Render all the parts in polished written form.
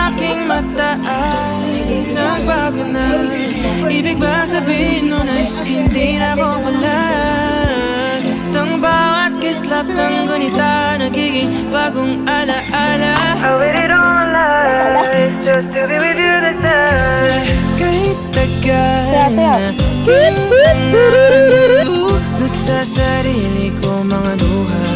aking mata ay nagbago na. Ibig ba sabihin nun ay hindi na ako palag? Tang bawat kislap ng gunita nagiging bagong alaala. I waited all my life just to be with you this time. Kasi kahit tagal na kinangalulot sa sarili ko mga luha,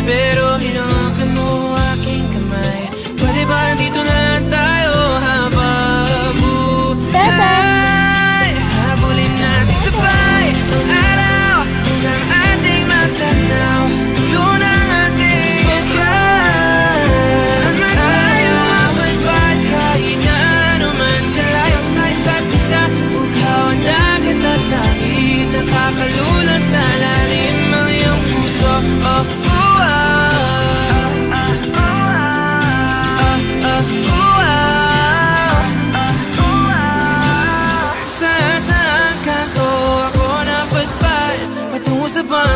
pero hinawakan mo aking kamay. Pwede ba dito na lang tayo habang buhay? Habulin natin sabay ang araw hanggang ating magtanaw. Tulo ng ating buhay. Saan man tayo abad-bad, kahit na ano man kalayo sa isa't isa. Bughaw ang dagat at langit, nakakalula sa lalim ang iyong puso.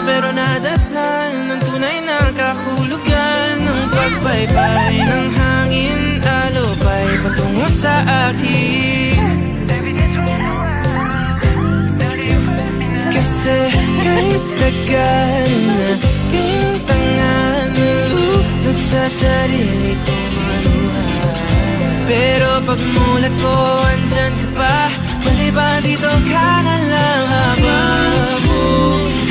Pero nadatnan ng tunay na kahulugan ng pagbaybay ng hangin, alupay patungo sa akin. Kasi kahit tagal na king pangangalulot sa sarili ko maluha, pero pagmulat ko andyan ka pa. Pwede ba dito ka na lang habang buhay?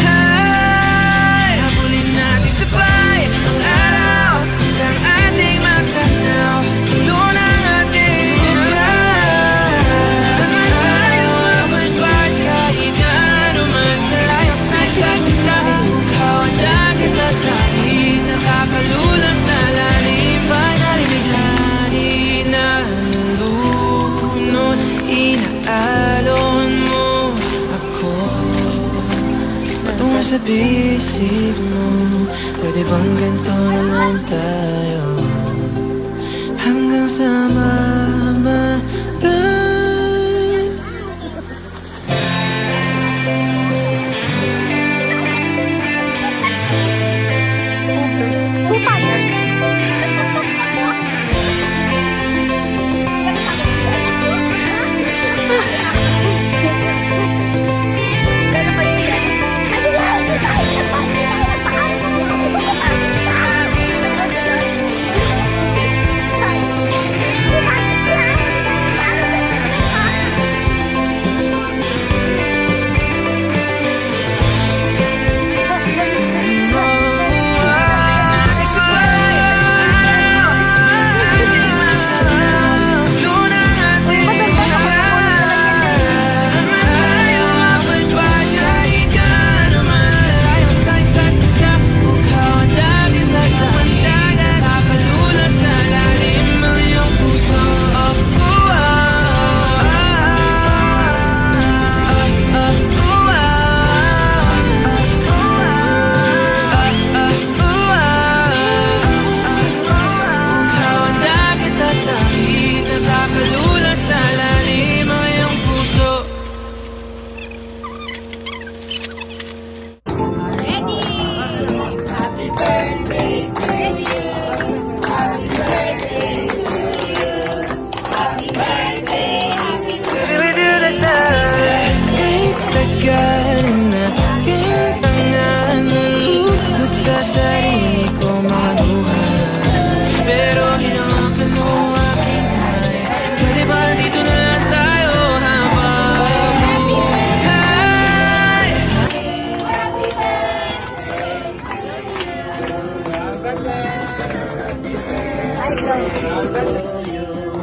Habulin natin sabay ang araw hanggang ating magtanaw. Tulo ng ating buhay. Saan man tayo abad-bad, kahit na ano man kalayo sa isa't isa. Bughaw ang dagat at langit, nakakalula sa lalim. Pag narinig hangin na nalulunod, inaalon mo ako patungo sa bisig mo. Pwede bang ganito na lang tayo hanggang sa